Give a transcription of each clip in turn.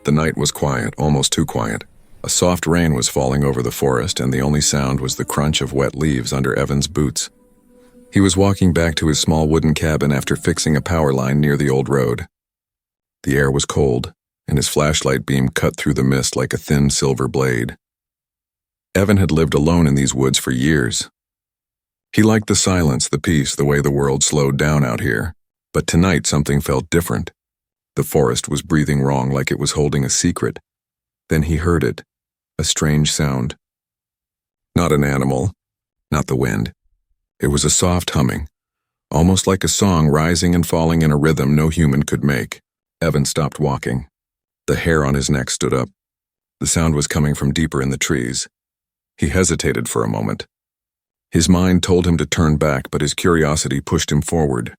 The night was quiet, almost too quiet. A soft rain was falling over the forest, and the only sound was the crunch of wet leaves under Evan's boots. He was walking back to his small wooden cabin after fixing a power line near the old road. The air was cold, and his flashlight beam cut through the mist like a thin silver blade. Evan had lived alone in these woods for years. He liked the silence, the peace, the way the world slowed down out here. But tonight something felt different. The forest was breathing wrong, like it was holding a secret. Then he heard it, a strange sound. Not an animal, not the wind. It was a soft humming, almost like a song rising and falling in a rhythm no human could make. Evan stopped walking. The hair on his neck stood up. The sound was coming from deeper in the trees. He hesitated for a moment. His mind told him to turn back, but his curiosity pushed him forward.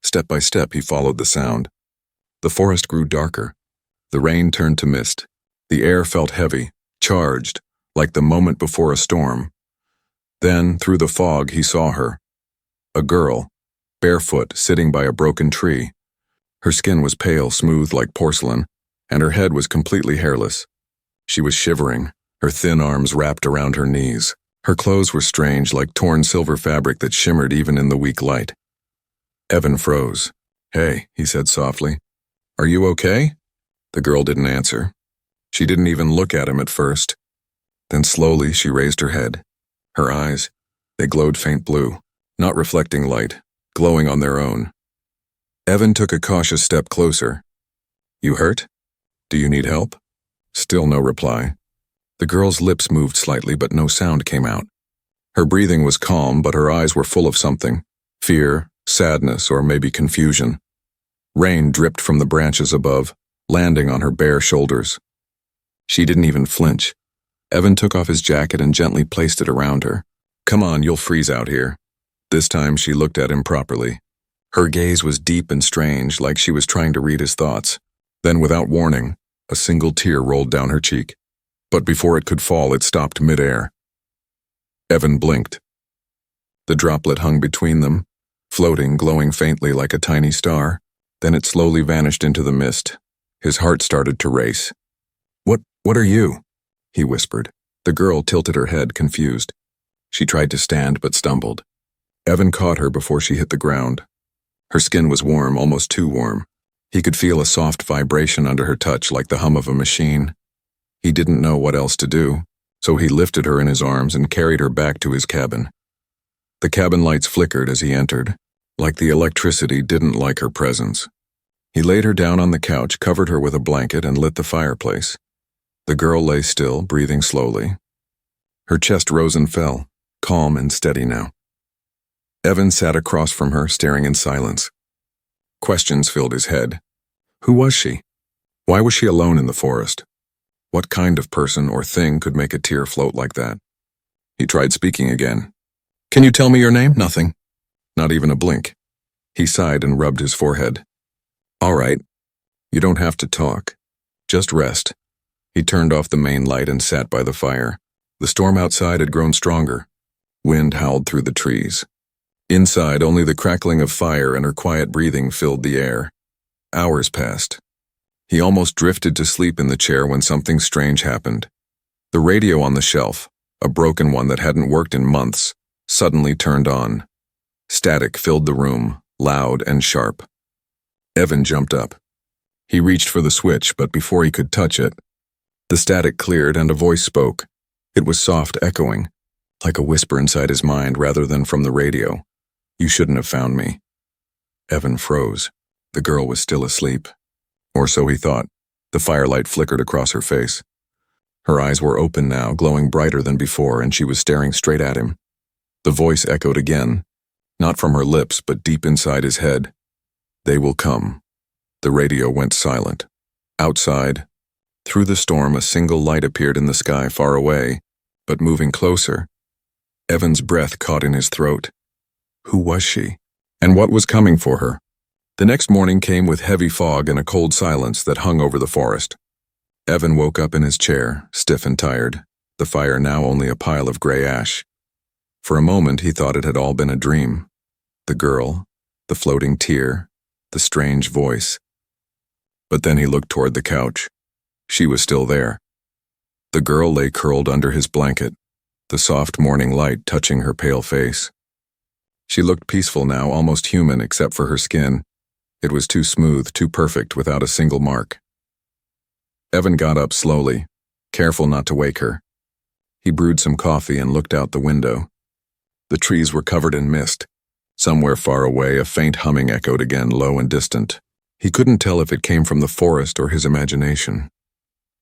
Step by step, he followed the sound. The forest grew darker. The rain turned to mist. The air felt heavy, charged, like the moment before a storm. Then, through the fog, he saw her. A girl, barefoot, sitting by a broken tree. Her skin was pale, smooth like porcelain, and her head was completely hairless. She was shivering, her thin arms wrapped around her knees. Her clothes were strange, like torn silver fabric that shimmered even in the weak light. Evan froze. "Hey," he said softly. "Are you okay?" The girl didn't answer. She didn't even look at him at first. Then slowly she raised her head. Her eyes, they glowed faint blue, not reflecting light, glowing on their own. Evan took a cautious step closer. "You hurt? Do you need help?" Still no reply. The girl's lips moved slightly, but no sound came out. Her breathing was calm, but her eyes were full of something. Fear, sadness, or maybe confusion. Rain dripped from the branches above, landing on her bare shoulders. She didn't even flinch. Evan took off his jacket and gently placed it around her. "Come on, you'll freeze out here." This time she looked at him properly. Her gaze was deep and strange, like she was trying to read his thoughts. Then, without warning, a single tear rolled down her cheek. But before it could fall, it stopped midair. Evan blinked. The droplet hung between them, floating, glowing faintly like a tiny star. Then it slowly vanished into the mist. His heart started to race. What are you?" he whispered. The girl tilted her head, confused. She tried to stand, but stumbled. Evan caught her before she hit the ground. Her skin was warm, almost too warm. He could feel a soft vibration under her touch, like the hum of a machine. He didn't know what else to do, so he lifted her in his arms and carried her back to his cabin. The cabin lights flickered as he entered, like the electricity didn't like her presence. He laid her down on the couch, covered her with a blanket, and lit the fireplace. The girl lay still, breathing slowly. Her chest rose and fell, calm and steady now. Evan sat across from her, staring in silence. Questions filled his head. Who was she? Why was she alone in the forest? What kind of person or thing could make a tear float like that? He tried speaking again. "Can you tell me your name?" Nothing. Not even a blink. He sighed and rubbed his forehead. "All right. You don't have to talk. Just rest." He turned off the main light and sat by the fire. The storm outside had grown stronger. Wind howled through the trees. Inside, only the crackling of fire and her quiet breathing filled the air. Hours passed. He almost drifted to sleep in the chair when something strange happened. The radio on the shelf, a broken one that hadn't worked in months, suddenly turned on. Static filled the room, loud and sharp. Evan jumped up. He reached for the switch, but before he could touch it, the static cleared and a voice spoke. It was soft, echoing, like a whisper inside his mind rather than from the radio. "You shouldn't have found me." Evan froze. The girl was still asleep. Or so he thought. The firelight flickered across her face. Her eyes were open now, glowing brighter than before, and she was staring straight at him. The voice echoed again, not from her lips, but deep inside his head. "They will come." The radio went silent. Outside, through the storm, a single light appeared in the sky far away, but moving closer. Evan's breath caught in his throat. Who was she? And what was coming for her? The next morning came with heavy fog and a cold silence that hung over the forest. Evan woke up in his chair, stiff and tired, the fire now only a pile of gray ash. For a moment he thought it had all been a dream. The girl, the floating tear, the strange voice. But then he looked toward the couch. She was still there. The girl lay curled under his blanket, the soft morning light touching her pale face. She looked peaceful now, almost human except for her skin. It was too smooth, too perfect, without a single mark. Evan got up slowly, careful not to wake her. He brewed some coffee and looked out the window. The trees were covered in mist. Somewhere far away, a faint humming echoed again, low and distant. He couldn't tell if it came from the forest or his imagination.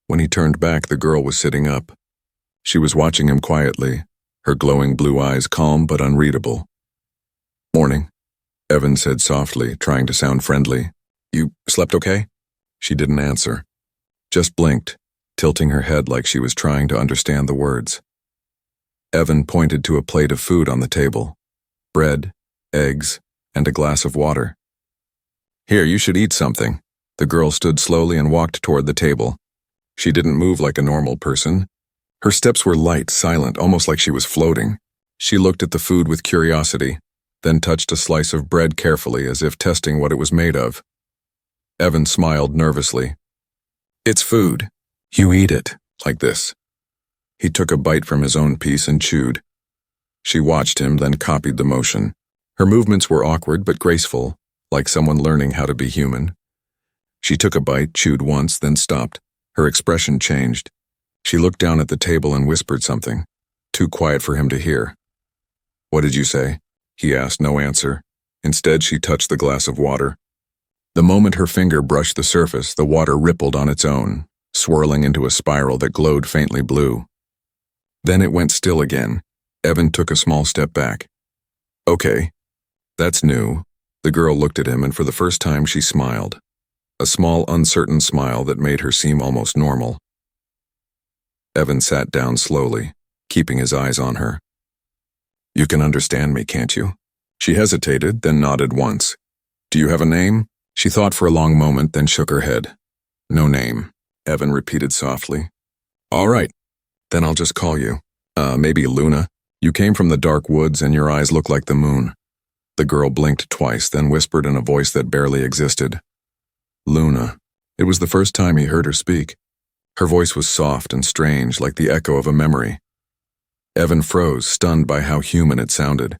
When he turned back, the girl was sitting up. She was watching him quietly, her glowing blue eyes calm but unreadable. "Morning," Evan said softly, trying to sound friendly. "You slept okay?" She didn't answer, just blinked, tilting her head like she was trying to understand the words. Evan pointed to a plate of food on the table. Bread, eggs, and a glass of water. "Here, you should eat something." The girl stood slowly and walked toward the table. She didn't move like a normal person. Her steps were light, silent, almost like she was floating. She looked at the food with curiosity, then touched a slice of bread carefully as if testing what it was made of. Evan smiled nervously. "It's food. You eat it, like this." He took a bite from his own piece and chewed. She watched him, then copied the motion. Her movements were awkward but graceful, like someone learning how to be human. She took a bite, chewed once, then stopped. Her expression changed. She looked down at the table and whispered something, too quiet for him to hear. "What did you say?" He asked, no answer. Instead, she touched the glass of water. The moment her finger brushed the surface, the water rippled on its own, swirling into a spiral that glowed faintly blue. Then it went still again. Evan took a small step back. "Okay, that's new." The girl looked at him, and for the first time she smiled. A small, uncertain smile that made her seem almost normal. Evan sat down slowly, keeping his eyes on her. "You can understand me, can't you?" She hesitated, then nodded once. "Do you have a name?" She thought for a long moment, then shook her head. "No name," Evan repeated softly. "All right, then I'll just call you. Maybe Luna. You came from the dark woods and your eyes look like the moon." The girl blinked twice, then whispered in a voice that barely existed. "Luna." It was the first time he heard her speak. Her voice was soft and strange, like the echo of a memory. Evan froze, stunned by how human it sounded.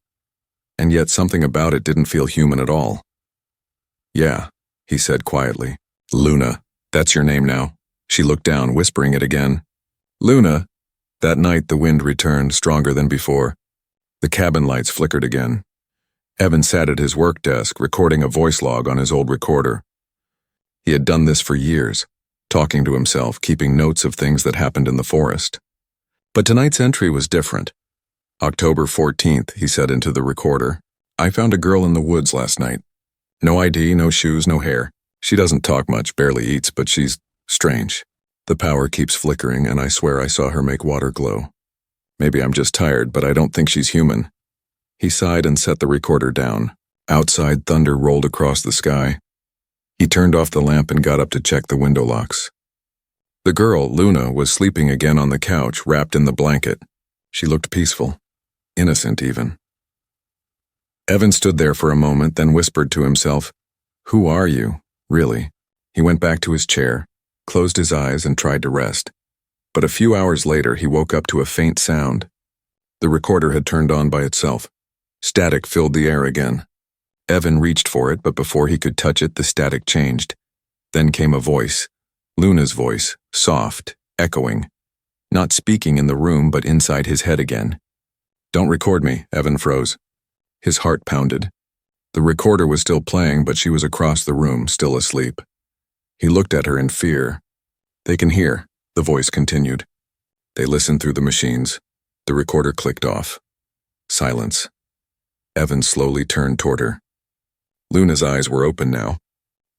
And yet something about it didn't feel human at all. "Yeah," he said quietly. "Luna, that's your name now." She looked down, whispering it again. "Luna." That night the wind returned, stronger than before. The cabin lights flickered again. Evan sat at his work desk, recording a voice log on his old recorder. He had done this for years, talking to himself, keeping notes of things that happened in the forest. But tonight's entry was different. "October 14th, he said into the recorder. "I found a girl in the woods last night. No ID, no shoes, no hair. She doesn't talk much, barely eats, but she's strange. The power keeps flickering, and I swear I saw her make water glow. Maybe I'm just tired, but I don't think she's human." He sighed and set the recorder down. Outside, thunder rolled across the sky. He turned off the lamp and got up to check the window locks. The girl, Luna, was sleeping again on the couch, wrapped in the blanket. She looked peaceful, innocent even. Evan stood there for a moment, then whispered to himself, "Who are you, really?" He went back to his chair, closed his eyes, and tried to rest. But a few hours later, he woke up to a faint sound. The recorder had turned on by itself. Static filled the air again. Evan reached for it, but before he could touch it, the static changed. Then came a voice, Luna's voice, soft, echoing. Not speaking in the room, but inside his head again. "Don't record me," Evan froze. His heart pounded. The recorder was still playing, but she was across the room, still asleep. He looked at her in fear. "They can hear," the voice continued. They listened through the machines. The recorder clicked off. Silence. Evan slowly turned toward her. Luna's eyes were open now,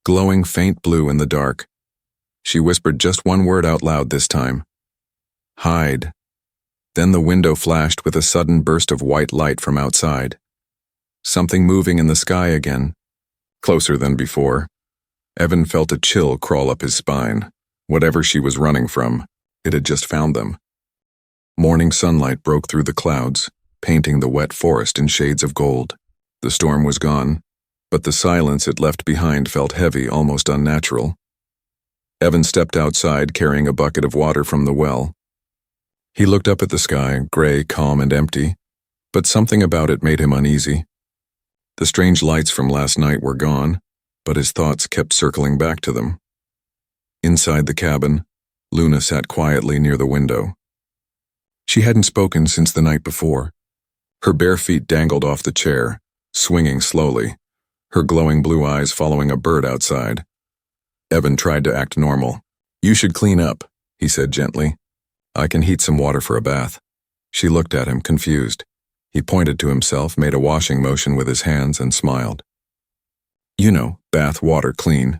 glowing faint blue in the dark. She whispered just one word out loud this time. "Hide." Then the window flashed with a sudden burst of white light from outside. Something moving in the sky again, closer than before. Evan felt a chill crawl up his spine. Whatever she was running from, it had just found them. Morning sunlight broke through the clouds, painting the wet forest in shades of gold. The storm was gone, but the silence it left behind felt heavy, almost unnatural. Evan stepped outside carrying a bucket of water from the well. He looked up at the sky, gray, calm, and empty, but something about it made him uneasy. The strange lights from last night were gone, but his thoughts kept circling back to them. Inside the cabin, Luna sat quietly near the window. She hadn't spoken since the night before. Her bare feet dangled off the chair, swinging slowly, her glowing blue eyes following a bird outside. Evan tried to act normal. "You should clean up," he said gently. "I can heat some water for a bath." She looked at him, confused. He pointed to himself, made a washing motion with his hands, and smiled. "You know, bath water clean."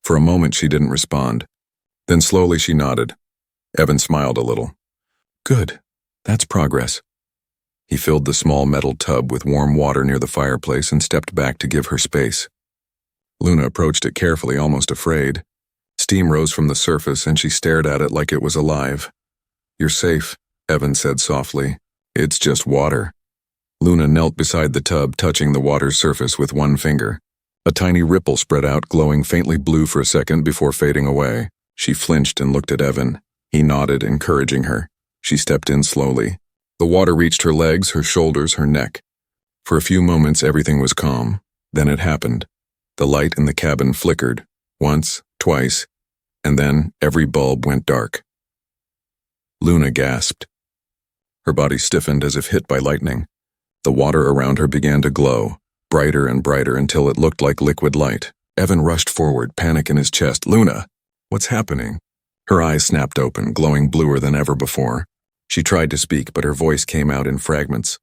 For a moment she didn't respond. Then slowly she nodded. Evan smiled a little. "Good. That's progress." He filled the small metal tub with warm water near the fireplace and stepped back to give her space. Luna approached it carefully, almost afraid. Steam rose from the surface and she stared at it like it was alive. "You're safe," Evan said softly. "It's just water." Luna knelt beside the tub, touching the water's surface with one finger. A tiny ripple spread out, glowing faintly blue for a second before fading away. She flinched and looked at Evan. He nodded, encouraging her. She stepped in slowly. The water reached her legs, her shoulders, her neck. For a few moments everything was calm. Then it happened. The light in the cabin flickered, once, twice, and then every bulb went dark. Luna gasped. Her body stiffened as if hit by lightning. The water around her began to glow, brighter and brighter until it looked like liquid light. Evan rushed forward, panic in his chest. "Luna, what's happening?" Her eyes snapped open, glowing bluer than ever before. She tried to speak, but her voice came out in fragments,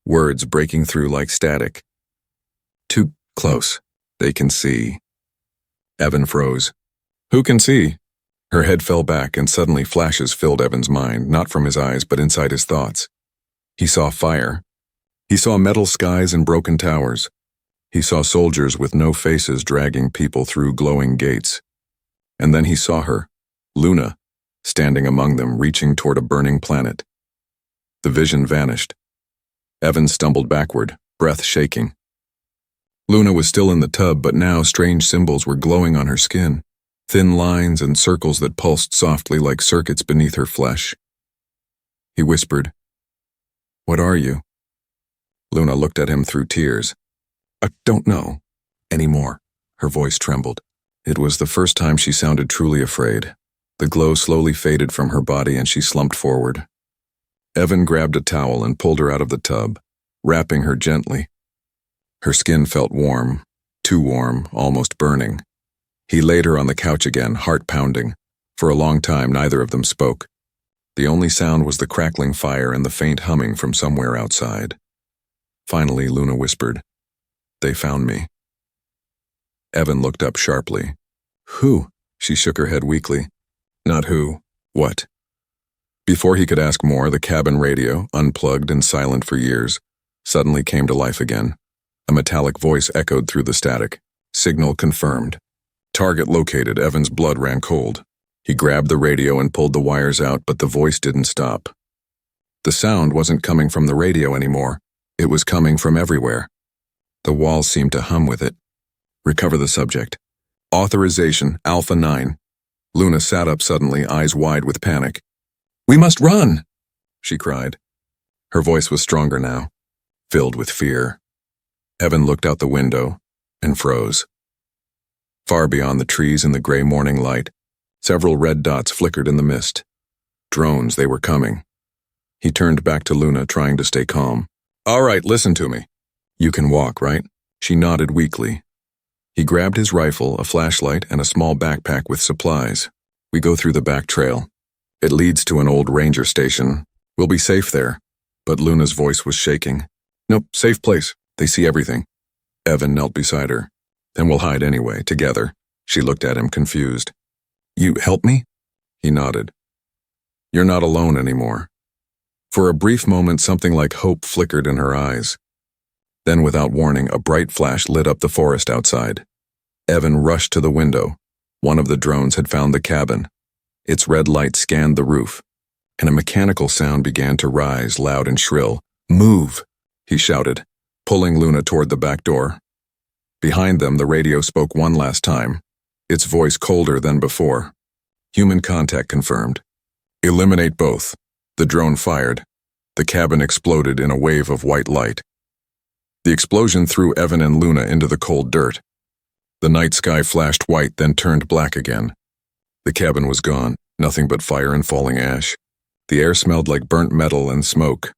words breaking through like static. "Too close. They can see." Evan froze. "Who can see?" Her head fell back, and suddenly flashes filled Evan's mind, not from his eyes, but inside his thoughts. He saw fire. He saw metal skies and broken towers. He saw soldiers with no faces dragging people through glowing gates. And then he saw her, Luna, standing among them, reaching toward a burning planet. The vision vanished. Evan stumbled backward, breath shaking. Luna was still in the tub, but now strange symbols were glowing on her skin, thin lines and circles that pulsed softly like circuits beneath her flesh. He whispered, "What are you?" Luna looked at him through tears. "I don't know anymore." Her voice trembled. It was the first time she sounded truly afraid. The glow slowly faded from her body and she slumped forward. Evan grabbed a towel and pulled her out of the tub, wrapping her gently. Her skin felt warm, too warm, almost burning. He laid her on the couch again, heart pounding. For a long time, neither of them spoke. The only sound was the crackling fire and the faint humming from somewhere outside. Finally, Luna whispered, "They found me." Evan looked up sharply. "Who?" She shook her head weakly. "Not who. What?" Before he could ask more, the cabin radio, unplugged and silent for years, suddenly came to life again. A metallic voice echoed through the static. Signal confirmed. Target located. Evan's blood ran cold. He grabbed the radio and pulled the wires out, but the voice didn't stop. The sound wasn't coming from the radio anymore. It was coming from everywhere. The walls seemed to hum with it. Recover the subject. Authorization, Alpha 9. Luna sat up suddenly, eyes wide with panic. "We must run!" she cried. Her voice was stronger now, filled with fear. Evan looked out the window and froze. Far beyond the trees in the gray morning light, several red dots flickered in the mist. Drones, they were coming. He turned back to Luna, trying to stay calm. "All right, listen to me. You can walk, right?" She nodded weakly. He grabbed his rifle, a flashlight, and a small backpack with supplies. "We go through the back trail. It leads to an old ranger station. We'll be safe there." But Luna's voice was shaking. "Nope, safe place. They see everything." Evan knelt beside her. "Then we'll hide anyway, together." She looked at him, confused. "You help me?" He nodded. "You're not alone anymore." For a brief moment, something like hope flickered in her eyes. Then, without warning, a bright flash lit up the forest outside. Evan rushed to the window. One of the drones had found the cabin. Its red light scanned the roof, and a mechanical sound began to rise, loud and shrill. "Move!" he shouted, pulling Luna toward the back door. Behind them, the radio spoke one last time, its voice colder than before. Human contact confirmed. Eliminate both. The drone fired. The cabin exploded in a wave of white light. The explosion threw Evan and Luna into the cold dirt. The night sky flashed white, then turned black again. The cabin was gone, nothing but fire and falling ash. The air smelled like burnt metal and smoke.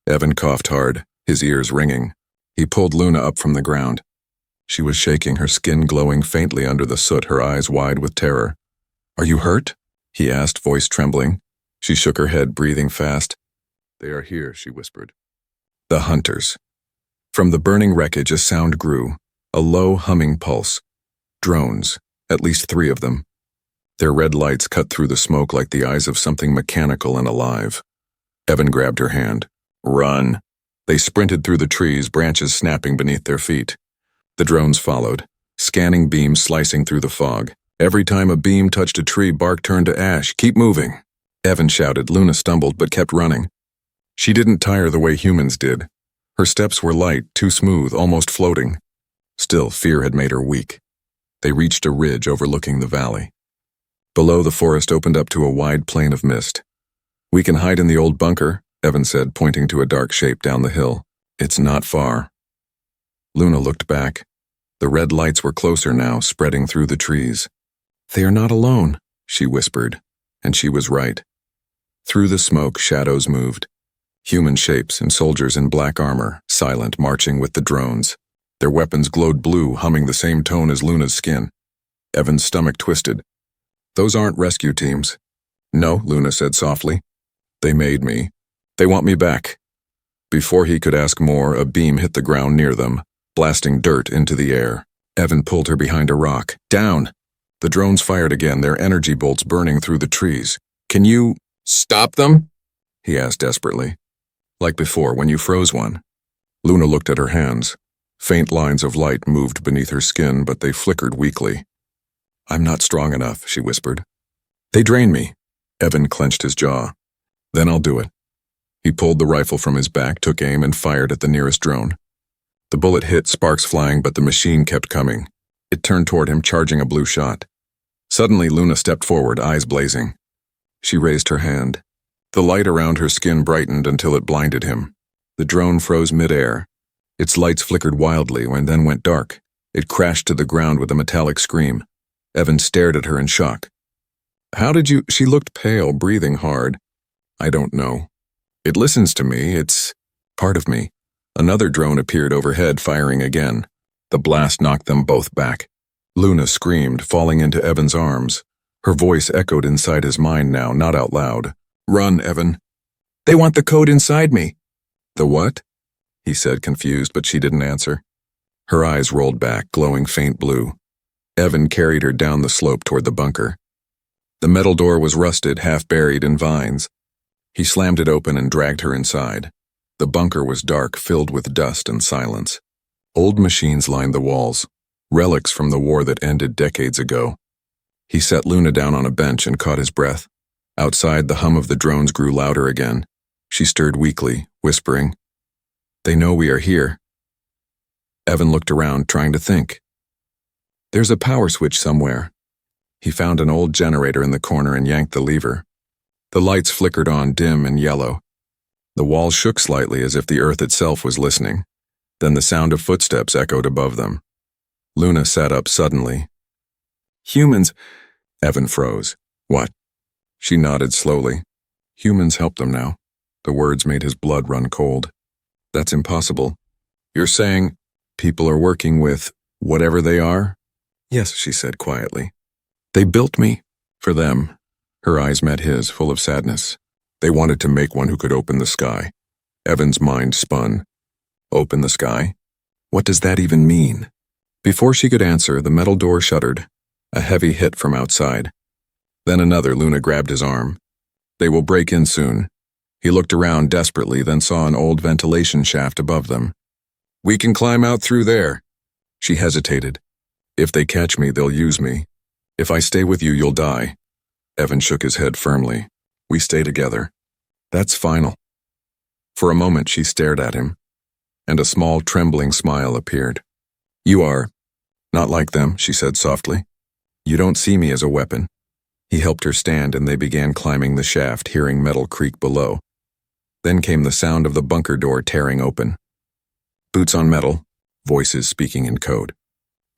Evan coughed hard, his ears ringing. He pulled Luna up from the ground. She was shaking, her skin glowing faintly under the soot, her eyes wide with terror. "Are you hurt?" he asked, voice trembling. She shook her head, breathing fast. "They are here," she whispered. The hunters. From the burning wreckage a sound grew, a low humming pulse. Drones, at least 3 of them. Their red lights cut through the smoke like the eyes of something mechanical and alive. Evan grabbed her hand. "Run!" They sprinted through the trees, branches snapping beneath their feet. The drones followed, scanning beams slicing through the fog. Every time a beam touched a tree, bark turned to ash. "Keep moving!" Evan shouted. Luna stumbled but kept running. She didn't tire the way humans did. Her steps were light, too smooth, almost floating. Still, fear had made her weak. They reached a ridge overlooking the valley. Below, the forest opened up to a wide plain of mist. "We can hide in the old bunker," Evan said, pointing to a dark shape down the hill. "It's not far." Luna looked back. The red lights were closer now, spreading through the trees. "They are not alone," she whispered, and she was right. Through the smoke, shadows moved. Human shapes and soldiers in black armor, silent, marching with the drones. Their weapons glowed blue, humming the same tone as Luna's skin. Evan's stomach twisted. "Those aren't rescue teams." "No," Luna said softly. "They made me. They want me back." Before he could ask more, a beam hit the ground near them, blasting dirt into the air. Evan pulled her behind a rock. "Down!" The drones fired again, their energy bolts burning through the trees. "Can you stop them?" he asked desperately. "Like before, when you froze one." Luna looked at her hands. Faint lines of light moved beneath her skin, but they flickered weakly. "I'm not strong enough," she whispered. "They drain me." Evan clenched his jaw. "Then I'll do it." He pulled the rifle from his back, took aim, and fired at the nearest drone. The bullet hit, sparks flying, but the machine kept coming. It turned toward him, charging a blue shot. Suddenly, Luna stepped forward, eyes blazing. She raised her hand. The light around her skin brightened until it blinded him. The drone froze midair. Its lights flickered wildly and then went dark. It crashed to the ground with a metallic scream. Evan stared at her in shock. "How did you—" She looked pale, breathing hard. "I don't know. It listens to me. It's part of me." Another drone appeared overhead, firing again. The blast knocked them both back. Luna screamed, falling into Evan's arms. Her voice echoed inside his mind now, not out loud. "Run, Evan." "They want the code inside me." "The what?" he said, confused, but she didn't answer. Her eyes rolled back, glowing faint blue. Evan carried her down the slope toward the bunker. The metal door was rusted, half buried in vines. He slammed it open and dragged her inside. The bunker was dark, filled with dust and silence. Old machines lined the walls, relics from the war that ended decades ago. He set Luna down on a bench and caught his breath. Outside, the hum of the drones grew louder again. She stirred weakly, whispering, "They know we are here." Evan looked around, trying to think. "There's a power switch somewhere." He found an old generator in the corner and yanked the lever. The lights flickered on, dim and yellow. The walls shook slightly as if the earth itself was listening. Then the sound of footsteps echoed above them. Luna sat up suddenly. "Humans—" Evan froze. "What?" She nodded slowly. "Humans help them now." The words made his blood run cold. "That's impossible." "You're saying people are working with whatever they are?" "Yes," she said quietly. "They built me for them." Her eyes met his, full of sadness. "They wanted to make one who could open the sky." Evan's mind spun. "Open the sky? What does that even mean?" Before she could answer, the metal door shuddered, a heavy hit from outside. Then another. Luna grabbed his arm. "They will break in soon." He looked around desperately, then saw an old ventilation shaft above them. "We can climb out through there." She hesitated. "If they catch me, they'll use me. If I stay with you, you'll die." Evan shook his head firmly. "We stay together. That's final." For a moment she stared at him, and a small trembling smile appeared. "You are not like them," she said softly. "You don't see me as a weapon." He helped her stand and they began climbing the shaft, hearing metal creak below. Then came the sound of the bunker door tearing open. Boots on metal, voices speaking in code.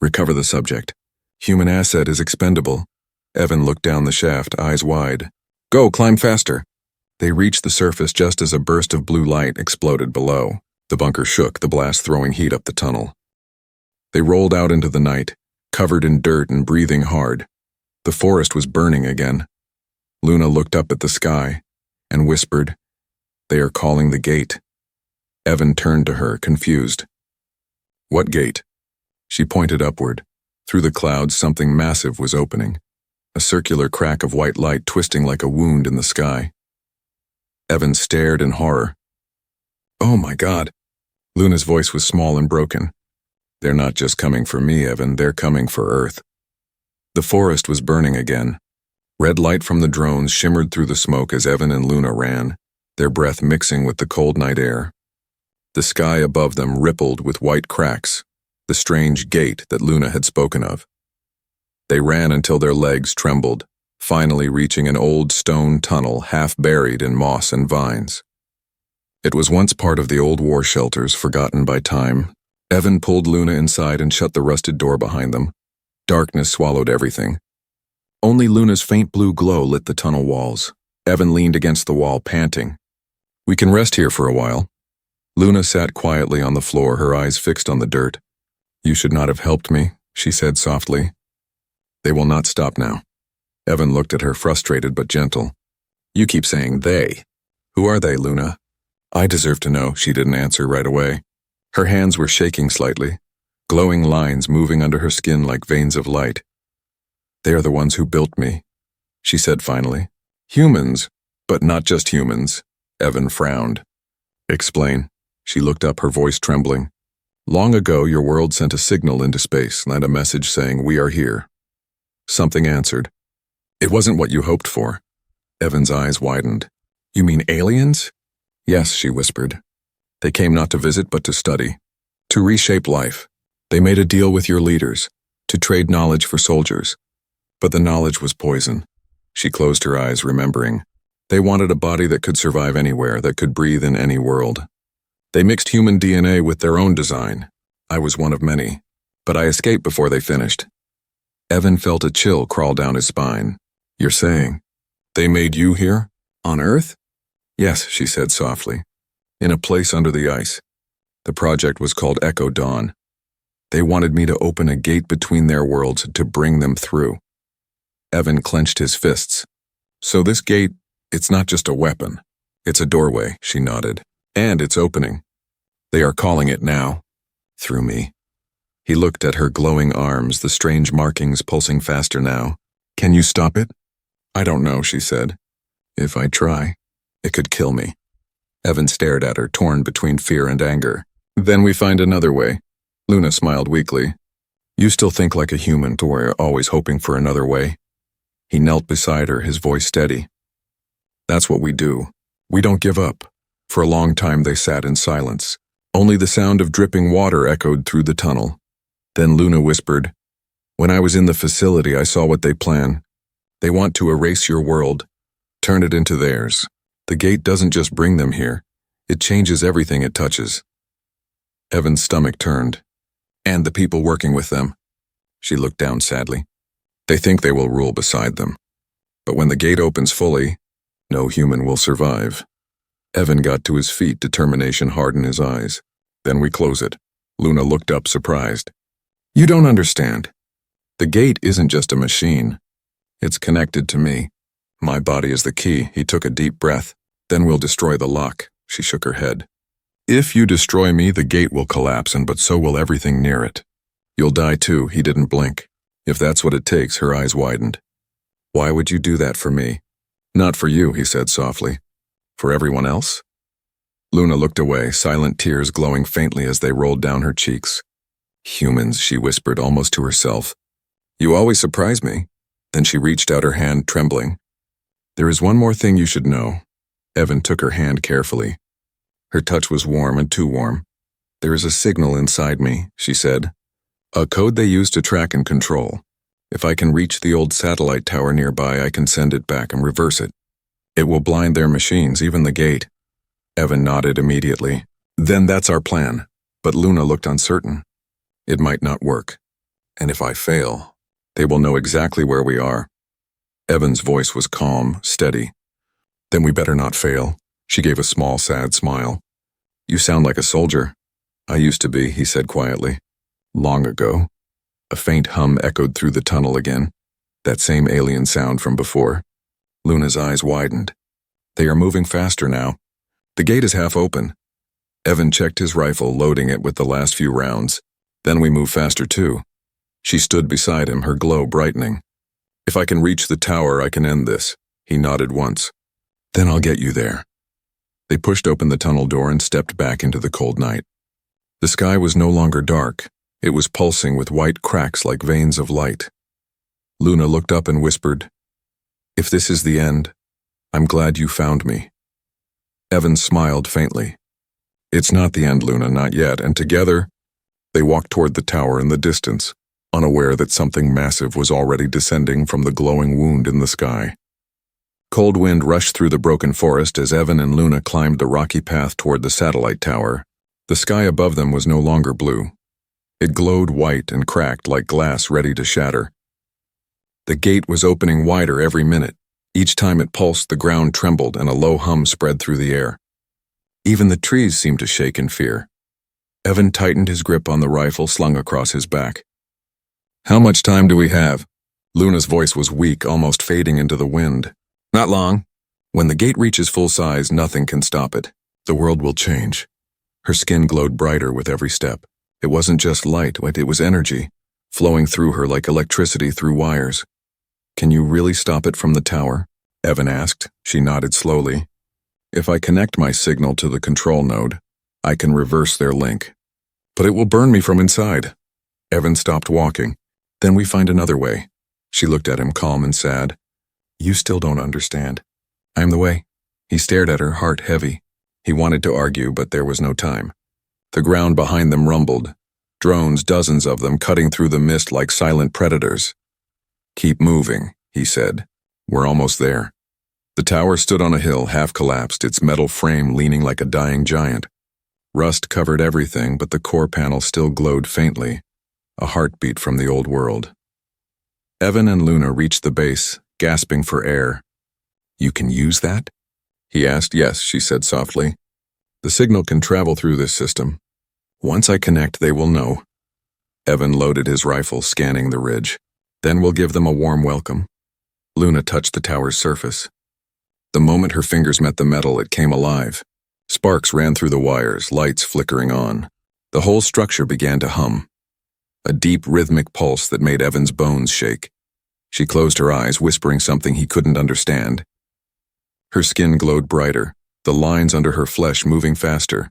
Recover the subject. Human asset is expendable. Evan looked down the shaft, eyes wide. Go, climb faster. They reached the surface just as a burst of blue light exploded below. The bunker shook, the blast throwing heat up the tunnel. They rolled out into the night, covered in dirt and breathing hard. The forest was burning again. Luna looked up at the sky and whispered, "They are calling the gate." Evan turned to her, confused. "What gate?" She pointed upward. Through the clouds, something massive was opening. A circular crack of white light twisting like a wound in the sky. Evan stared in horror. "Oh my God." Luna's voice was small and broken. "They're not just coming for me, Evan, they're coming for Earth." The forest was burning again. Red light from the drones shimmered through the smoke as Evan and Luna ran, their breath mixing with the cold night air. The sky above them rippled with white cracks, the strange gate that Luna had spoken of. They ran until their legs trembled, finally reaching an old stone tunnel half buried in moss and vines. It was once part of the old war shelters, forgotten by time. Evan pulled Luna inside and shut the rusted door behind them. Darkness swallowed everything. Only Luna's faint blue glow lit the tunnel walls. Evan leaned against the wall, panting. "We can rest here for a while." Luna sat quietly on the floor, her eyes fixed on the dirt. "You should not have helped me," she said softly. "They will not stop now." Evan looked at her, frustrated but gentle. "You keep saying they. Who are they, Luna?" "I deserve to know," she didn't answer right away. Her hands were shaking slightly, glowing lines moving under her skin like veins of light. "They are the ones who built me," she said finally. "Humans, but not just humans." Evan frowned. "Explain." She looked up, her voice trembling. "Long ago, your world sent a signal into space and a message saying, 'We are here.' Something answered. It wasn't what you hoped for." Evan's eyes widened. "You mean aliens?" "Yes," she whispered. "They came not to visit but to study, to reshape life. They made a deal with your leaders, to trade knowledge for soldiers. But the knowledge was poison." She closed her eyes, remembering. They wanted a body that could survive anywhere, that could breathe in any world. They mixed human DNA with their own design. I was one of many, but I escaped before they finished. Evan felt a chill crawl down his spine. "You're saying they made you here? On Earth?" "Yes," she said softly. "In a place under the ice. The project was called Echo Dawn. They wanted me to open a gate between their worlds to bring them through." Evan clenched his fists. "So this gate, it's not just a weapon. It's a doorway," she nodded. "And it's opening. They are calling it now. Through me." He looked at her glowing arms, the strange markings pulsing faster now. "Can you stop it?" "I don't know," she said. "If I try, it could kill me." Evan stared at her, torn between fear and anger. "Then we find another way." Luna smiled weakly. "You still think like a human, to where you're always hoping for another way?" He knelt beside her, his voice steady. "That's what we do. We don't give up." For a long time they sat in silence. Only the sound of dripping water echoed through the tunnel. Then Luna whispered, "When I was in the facility, I saw what they plan. They want to erase your world, turn it into theirs. The gate doesn't just bring them here. It changes everything it touches." Evan's stomach turned. "And the people working with them?" She looked down sadly. "They think they will rule beside them. But when the gate opens fully, no human will survive." Evan got to his feet, determination hard in his eyes. "Then we close it." Luna looked up, surprised. "You don't understand. The gate isn't just a machine. It's connected to me. My body is the key." He took a deep breath. "Then we'll destroy the lock." She shook her head. "If you destroy me, the gate will collapse, but so will everything near it. You'll die too." He didn't blink. "If that's what it takes." Her eyes widened. "Why would you do that for me?" "Not for you," he said softly. "For everyone else?" Luna looked away, silent tears glowing faintly as they rolled down her cheeks. "Humans," she whispered almost to herself. "You always surprise me." Then she reached out her hand, trembling. "There is one more thing you should know." Evan took her hand carefully. Her touch was warm and too warm. "There is a signal inside me," she said. "A code they use to track and control. If I can reach the old satellite tower nearby, I can send it back and reverse it. It will blind their machines, even the gate. Evan nodded immediately. Then that's our plan. But Luna looked uncertain. It might not work. And if I fail, they will know exactly where we are. Evan's voice was calm, steady. Then we better not fail. She gave a small, sad smile. You sound like a soldier. I used to be, he said quietly. Long ago. A faint hum echoed through the tunnel again. That same alien sound from before. Luna's eyes widened. They are moving faster now. The gate is half open. Evan checked his rifle, loading it with the last few rounds. Then we move faster too. She stood beside him, her glow brightening. If I can reach the tower, I can end this. He nodded once. Then I'll get you there. They pushed open the tunnel door and stepped back into the cold night. The sky was no longer dark. It was pulsing with white cracks like veins of light. Luna looked up and whispered, If this is the end, I'm glad you found me. Evan smiled faintly. It's not the end, Luna, not yet, and together, they walked toward the tower in the distance, unaware that something massive was already descending from the glowing wound in the sky. Cold wind rushed through the broken forest as Evan and Luna climbed the rocky path toward the satellite tower. The sky above them was no longer blue. It glowed white and cracked like glass ready to shatter. The gate was opening wider every minute. Each time it pulsed, the ground trembled and a low hum spread through the air. Even the trees seemed to shake in fear. Evan tightened his grip on the rifle slung across his back. How much time do we have? Luna's voice was weak, almost fading into the wind. Not long. When the gate reaches full size, nothing can stop it. The world will change. Her skin glowed brighter with every step. It wasn't just light, it was energy, flowing through her like electricity through wires. Can you really stop it from the tower? Evan asked. She nodded slowly. If I connect my signal to the control node, I can reverse their link. But it will burn me from inside. Evan stopped walking. Then we find another way. She looked at him, calm and sad. You still don't understand. I'm the way. He stared at her, heart heavy. He wanted to argue, but there was no time. The ground behind them rumbled. Drones, dozens of them, cutting through the mist like silent predators. Keep moving, he said. We're almost there. The tower stood on a hill, half collapsed, its metal frame leaning like a dying giant. Rust covered everything, but the core panel still glowed faintly, a heartbeat from the old world. Evan and Luna reached the base, gasping for air. You can use that? He asked. Yes, she said softly. The signal can travel through this system. Once I connect, they will know. Evan loaded his rifle, scanning the ridge. Then we'll give them a warm welcome. Luna touched the tower's surface. The moment her fingers met the metal, it came alive. Sparks ran through the wires, lights flickering on. The whole structure began to hum. A deep, rhythmic pulse that made Evan's bones shake. She closed her eyes, whispering something he couldn't understand. Her skin glowed brighter, the lines under her flesh moving faster.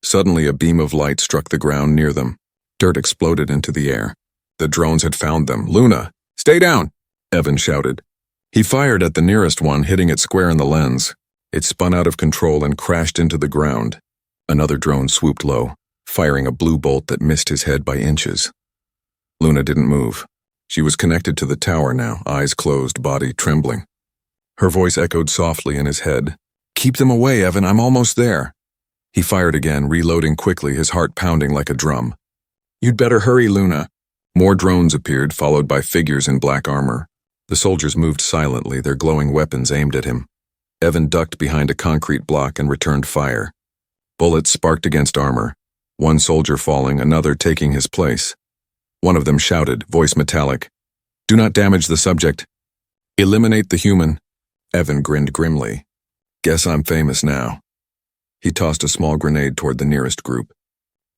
Suddenly, a beam of light struck the ground near them. Dirt exploded into the air. The drones had found them. Luna, stay down, Evan shouted. He fired at the nearest one, hitting it square in the lens. It spun out of control and crashed into the ground. Another drone swooped low, firing a blue bolt that missed his head by inches. Luna didn't move. She was connected to the tower now, eyes closed, body trembling. Her voice echoed softly in his head. Keep them away, Evan, I'm almost there. He fired again, reloading quickly, his heart pounding like a drum. You'd better hurry, Luna. More drones appeared, followed by figures in black armor. The soldiers moved silently, their glowing weapons aimed at him. Evan ducked behind a concrete block and returned fire. Bullets sparked against armor, one soldier falling, another taking his place. One of them shouted, voice metallic, Do not damage the subject. Eliminate the human. Evan grinned grimly. Guess I'm famous now. He tossed a small grenade toward the nearest group.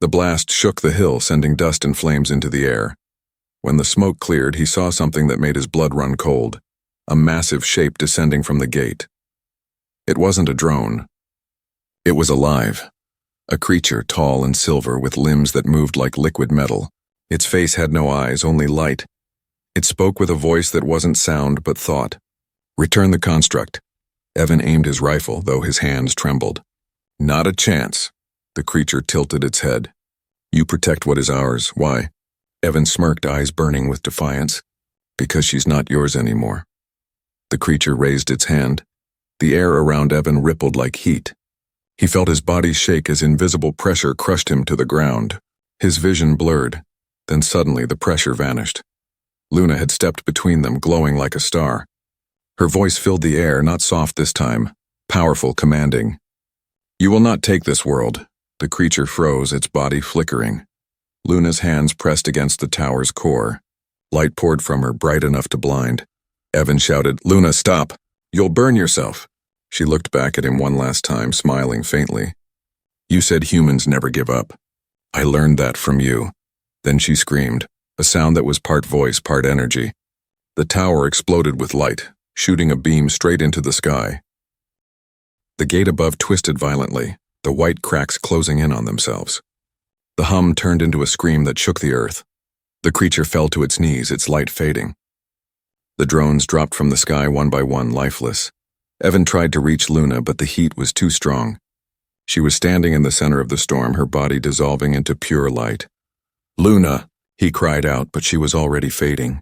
The blast shook the hill, sending dust and flames into the air. When the smoke cleared, he saw something that made his blood run cold. A massive shape descending from the gate. It wasn't a drone. It was alive. A creature tall and silver with limbs that moved like liquid metal. Its face had no eyes, only light. It spoke with a voice that wasn't sound but thought. Return the construct. Evan aimed his rifle, though his hands trembled. Not a chance. The creature tilted its head. You protect what is ours. Why? Evan smirked, eyes burning with defiance. Because she's not yours anymore. The creature raised its hand. The air around Evan rippled like heat. He felt his body shake as invisible pressure crushed him to the ground. His vision blurred. Then suddenly the pressure vanished. Luna had stepped between them, glowing like a star. Her voice filled the air, not soft this time, powerful, commanding. "You will not take this world." The creature froze, its body flickering. Luna's hands pressed against the tower's core. Light poured from her, bright enough to blind. Evan shouted, "Luna, stop! You'll burn yourself." She looked back at him one last time, smiling faintly. "You said humans never give up. I learned that from you." Then she screamed, a sound that was part voice, part energy. The tower exploded with light, shooting a beam straight into the sky. The gate above twisted violently, the white cracks closing in on themselves. The hum turned into a scream that shook the earth. The creature fell to its knees, its light fading. The drones dropped from the sky one by one, lifeless. Evan tried to reach Luna, but the heat was too strong. She was standing in the center of the storm, her body dissolving into pure light. "Luna!" he cried out, but she was already fading.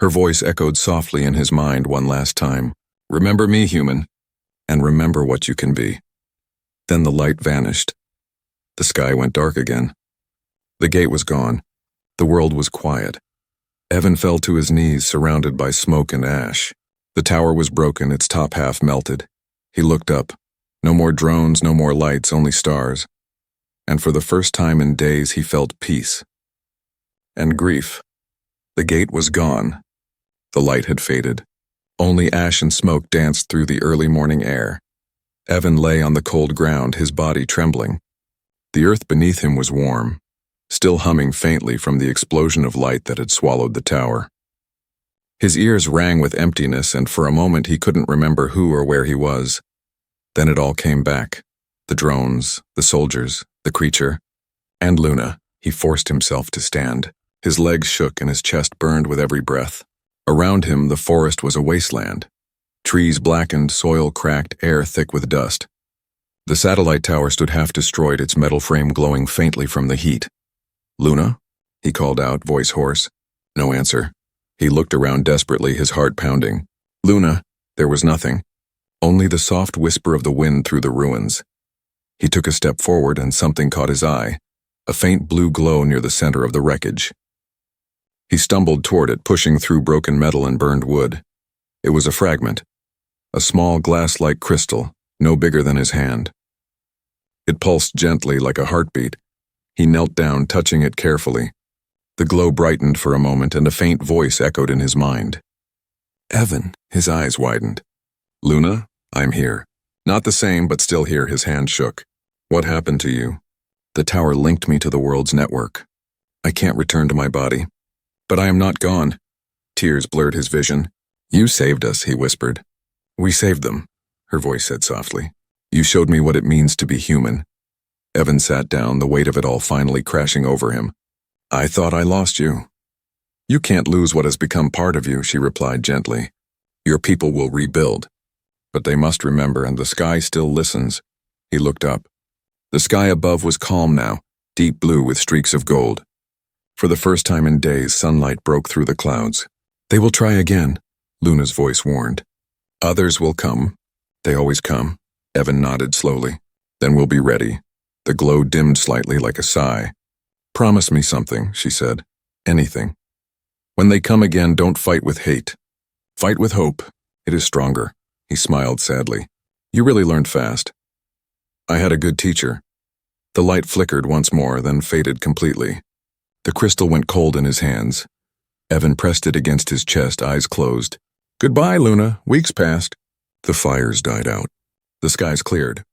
Her voice echoed softly in his mind one last time. "Remember me, human, and remember what you can be." Then the light vanished. The sky went dark again. The gate was gone. The world was quiet. Evan fell to his knees, surrounded by smoke and ash. The tower was broken, its top half melted. He looked up. No more drones, no more lights, only stars. And for the first time in days, he felt peace. And grief. The gate was gone. The light had faded. Only ash and smoke danced through the early morning air. Evan lay on the cold ground, his body trembling. The earth beneath him was warm, still humming faintly from the explosion of light that had swallowed the tower. His ears rang with emptiness, and for a moment he couldn't remember who or where he was. Then it all came back. The drones, the soldiers, the creature, and Luna. He forced himself to stand. His legs shook and his chest burned with every breath. Around him, the forest was a wasteland. Trees blackened, soil cracked, air thick with dust. The satellite tower stood half destroyed, its metal frame glowing faintly from the heat. "Luna?" he called out, voice hoarse. No answer. He looked around desperately, his heart pounding. "Luna?" There was nothing. Only the soft whisper of the wind through the ruins. He took a step forward and something caught his eye, a faint blue glow near the center of the wreckage. He stumbled toward it, pushing through broken metal and burned wood. It was a fragment, a small glass-like crystal, no bigger than his hand. It pulsed gently like a heartbeat. He knelt down, touching it carefully. The glow brightened for a moment, and a faint voice echoed in his mind. "Evan," his eyes widened. "Luna, I'm here." Not the same, but still here, his hand shook. "What happened to you?" "The tower linked me to the world's network. I can't return to my body. But I am not gone." Tears blurred his vision. "You saved us," he whispered. "We saved them," her voice said softly. "You showed me what it means to be human." Evan sat down, the weight of it all finally crashing over him. "I thought I lost you." "You can't lose what has become part of you," she replied gently. "Your people will rebuild. But they must remember, and the sky still listens." He looked up. The sky above was calm now, deep blue with streaks of gold. For the first time in days, sunlight broke through the clouds. "They will try again," Luna's voice warned. "Others will come. They always come." Evan nodded slowly. "Then we'll be ready." The glow dimmed slightly like a sigh. "Promise me something," she said. "Anything. When they come again, don't fight with hate. Fight with hope. It is stronger." He smiled sadly. "You really learned fast." "I had a good teacher." The light flickered once more, then faded completely. The crystal went cold in his hands. Evan pressed it against his chest, eyes closed. "Goodbye, Luna. Weeks passed." The fires died out. The skies cleared.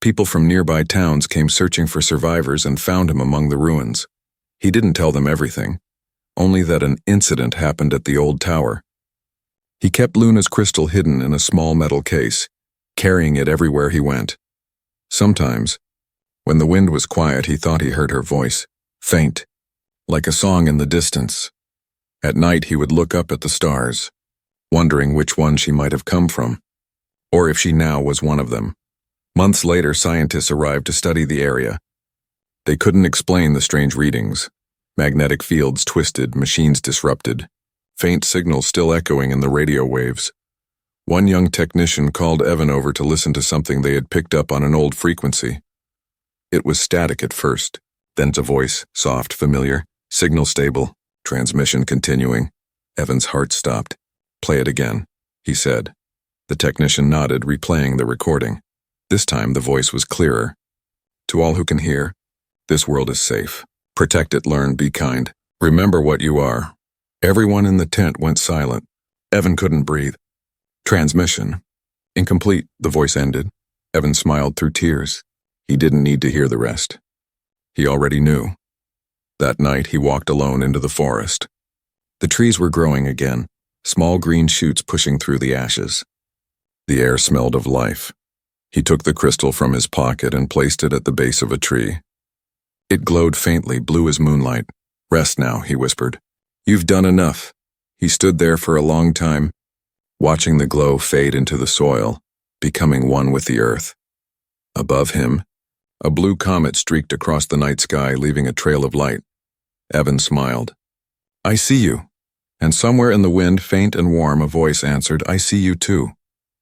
People from nearby towns came searching for survivors and found him among the ruins. He didn't tell them everything, only that an incident happened at the old tower. He kept Luna's crystal hidden in a small metal case, carrying it everywhere he went. Sometimes, when the wind was quiet, he thought he heard her voice, faint, like a song in the distance. At night, he would look up at the stars, wondering which one she might have come from, or if she now was one of them. Months later, scientists arrived to study the area. They couldn't explain the strange readings. Magnetic fields twisted, machines disrupted. faint signals still echoing in the radio waves. One young technician called Evan over to listen to something they had picked up on an old frequency. It was static at first, then to voice, soft, familiar, signal stable, transmission continuing. Evan's heart stopped. "Play it again," he said. The technician nodded, replaying the recording. This time the voice was clearer. "To all who can hear, this world is safe. Protect it, learn, be kind. Remember what you are." Everyone in the tent went silent. Evan couldn't breathe. Transmission. Incomplete, the voice ended. Evan smiled through tears. He didn't need to hear the rest. He already knew. That night he walked alone into the forest. The trees were growing again, small green shoots pushing through the ashes. The air smelled of life. He took the crystal from his pocket and placed it at the base of a tree. It glowed faintly, blue as moonlight. "Rest now," he whispered. "You've done enough." He stood there for a long time, watching the glow fade into the soil, becoming one with the earth. Above him, a blue comet streaked across the night sky, leaving a trail of light. Evan smiled. "I see you." And somewhere in the wind, faint and warm, a voice answered, "I see you too."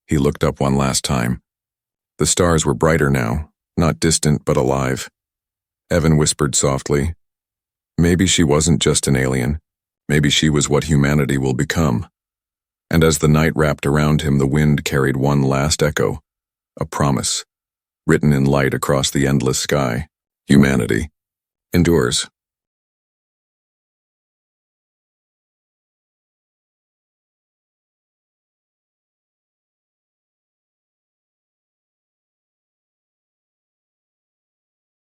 He looked up one last time. The stars were brighter now, not distant but alive. Evan whispered softly, "Maybe she wasn't just an alien. Maybe she was what humanity will become." And as the night wrapped around him, the wind carried one last echo, a promise, written in light across the endless sky. Humanity endures.